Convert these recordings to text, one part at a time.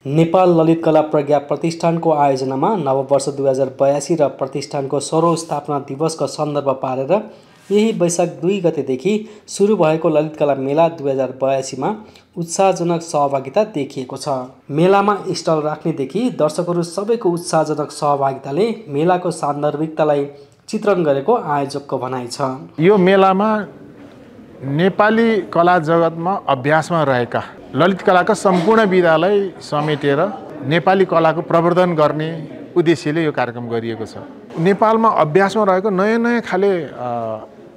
नेपाल ललित कला प्रज्ञा प्रतिष्ठानको आयोजनामा नववर्ष 2082 र प्रतिष्ठानको 16औं स्थापना दिवसको सन्दर्भ पारेर यही वैशाख 2 गतेदेखि सुरु भएको ललित कला मेला 2082 मा उत्साहजनक सहभागिता देखिएको छ। मेलामा स्टल राख्नेदेखि दर्शकहरू सबैको उत्साहजनक सहभागिताले मेलाको सान्दर्भिकतालाई चित्रण गरेको आयोजकको भनाइ छ। यो मेलामा नेपाली कला जगतमा अभ्यासमा रहेका ललित कलाका सम्पूर्ण विधालाई समेटेर नेपाली कलाको प्रवर्धन गर्ने उद्देश्यले यो कार्यक्रम गरिएको छ। नेपालमा अभ्यासमा रहेको नयाँ नयाँ खाले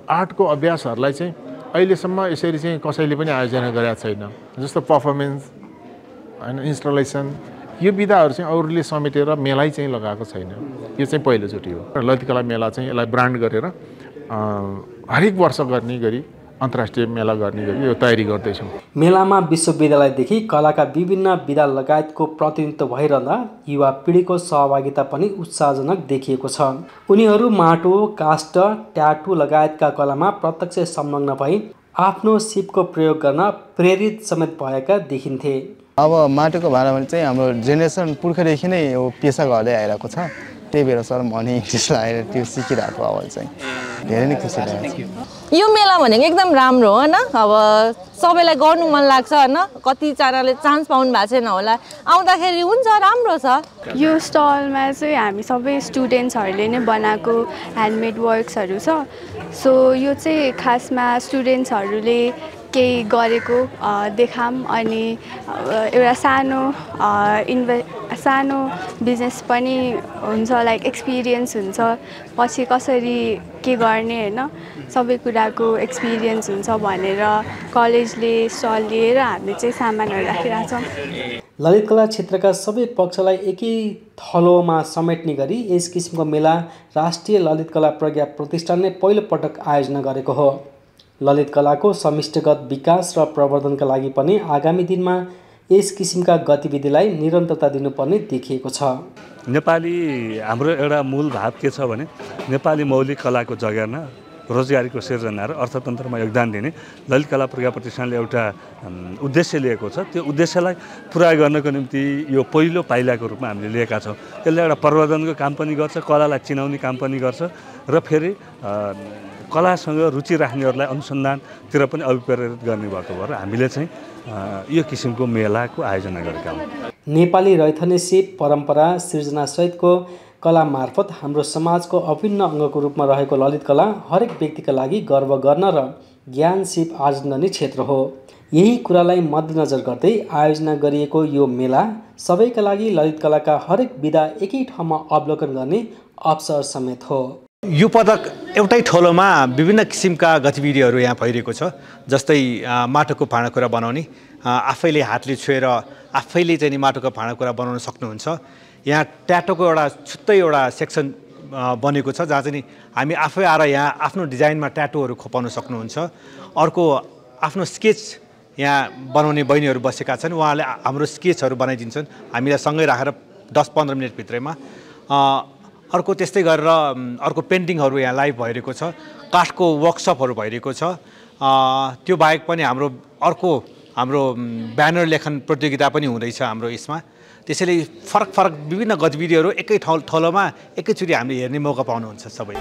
आर्टको अभ्यासहरूलाई चाहिँ अहिलेसम्म यसरी चाहिँ कसैले पनि आयोजना गरेका छैन। जस्तो पर्फर्मेन्स हैन, इन्स्टलेसन, यो विधाहरू चाहिँ अरूले समेटेर मेलै चाहिँ लगाएको छैन। यो चाहिँ पहिलोचोटि हो। ललित कला मेला चाहिँ यसलाई ब्रान्ड गरेर हरेक वर्ष गर्ने गरी अन्तर्राष्ट्रिय मेला गर्ने गरी यो तयारी गर्दैछौँ। मेलामा विश्वविद्यालयदेखि कलाका विभिन्न विधा लगायतको प्रतिनिधित्व भइरहँदा युवा पिँढीको सहभागिता पनि उत्साहजनक देखिएको छ। उनीहरू माटो, काष्ठ, ट्याटू लगायतका कलामा प्रत्यक्ष संलग्न भई आफ्नो सिपको प्रयोग गर्न प्रेरित समेत भएका देखिन्थे। अब माटोको भाँडा भने चाहिँ हाम्रो जेनेरेसन पुर्खादेखि नै यो पेसा गर्दै आइरहेको छ। त्यही भएर सर पनि इन्ट्रेस्ट लागेर त्यो सिकिरहेको अब चाहिँ धेरै नै खुसी लाग्छ। यो मेला भनेको एकदम राम्रो हो हैन। अब सबैलाई गर्नु मन लाग्छ हैन। कतिजनाले चान्स पाउनु भएको छैन होला, आउँदाखेरि हुन्छ, राम्रो छ। यो स्टलमा चाहिँ हामी सबै स्टुडेन्ट्सहरूले नै बनाएको ह्यान्डमेड वर्क्सहरू छ। सो यो चाहिँ खासमा स्टुडेन्ट्सहरूले केही गरेको देखाम अनि एउटा सानो बिजनेस पनि हुन्छ, लाइक एक्सपिरियन्स हुन्छ, पछि कसरी के गर्ने हैन, सबै कुराको एक्सपिरियन्स हुन्छ भनेर कलेजले स्टल लिएर हामीले चाहिँ सामानहरू राखिरहेछौँ। ललित कला क्षेत्रका सबै पक्षलाई एकै थलोमा समेट्ने गरी यस किसिमको मेला राष्ट्रिय ललित कला प्रज्ञा प्रतिष्ठानले पहिलो पटक आयोजना गरेको हो। ललित कलाको समिष्टिगत विकास र प्रवर्धनका लागि पनि आगामी दिनमा यस किसिमका गतिविधिलाई निरन्तरता दिनुपर्ने देखिएको छ। नेपाली हाम्रो एउटा मूल भाव के छ भने नेपाली मौलिक कलाको जगेर्ना, रोजगारीको सिर्जना र अर्थतन्त्रमा योगदान दिने ललित कला प्रज्ञा प्रतिष्ठानले एउटा उद्देश्य लिएको छ। त्यो उद्देश्यलाई पुरा गर्नको निम्ति यो पहिलो पाइलाको रूपमा हामीले लिएका छौँ। यसले एउटा प्रवर्धनको काम पनि गर्छ, कलालाई चिनाउने काम पनि गर्छ र फेरि कलासँग रुचि राख्नेहरूलाई अनुसन्धानतिर पनि अभिप्रेरित गर्ने भएको भएर हामीले चाहिँ यो किसिमको मेलाको आयोजना गरेका हौँ। नेपाली रैथने सिप, परम्परा, सृजना सहितको कला मार्फत हाम्रो समाजको अभिन्न अङ्गको रूपमा रहेको ललित कला हरेक व्यक्तिका लागि गर्व गर्न र ज्ञान सिप आर्जन गर्ने क्षेत्र हो। यही कुरालाई मध्यनजर गर्दै आयोजना गरिएको यो मेला सबैका लागि ललित कलाका हरेक विधा एकै ठाउँमा अवलोकन गर्ने अवसर समेत हो। यो पटक एउटै ठोलोमा विभिन्न किसिमका गतिविधिहरू यहाँ भइरहेको छ। जस्तै माटोको भाँडाकुँडा बनाउने, आफैले हातले छोएर आफैले चाहिँ माटोको भाँडाकुँडा बनाउन सक्नुहुन्छ। यहाँ ट्याटोको एउटा छुट्टै एउटा सेक्सन बनेको छ जहाँ चाहिँ हामी आफै आएर यहाँ आफ्नो डिजाइनमा ट्याटोहरू खोपाउन सक्नुहुन्छ। अर्को आफ्नो स्केच यहाँ बनाउने बहिनीहरू बसेका छन्, उहाँहरूले हाम्रो स्केचहरू बनाइदिन्छन् हामीलाई सँगै राखेर 10-15 मिनटभित्रैमा। अर्को त्यस्तै गरेर अर्को पेन्टिङहरू यहाँ लाइभ भइरहेको छ, काठको वर्कसपहरू भइरहेको छ। त्यो बाहेक पनि हाम्रो ब्यानर लेखन प्रतियोगिता पनि हुँदैछ हाम्रो यसमा। त्यसैले फरक विभिन्न गतिविधिहरू एकै थलोमा एकैचोटि हामीले हेर्ने मौका पाउनुहुन्छ सबै।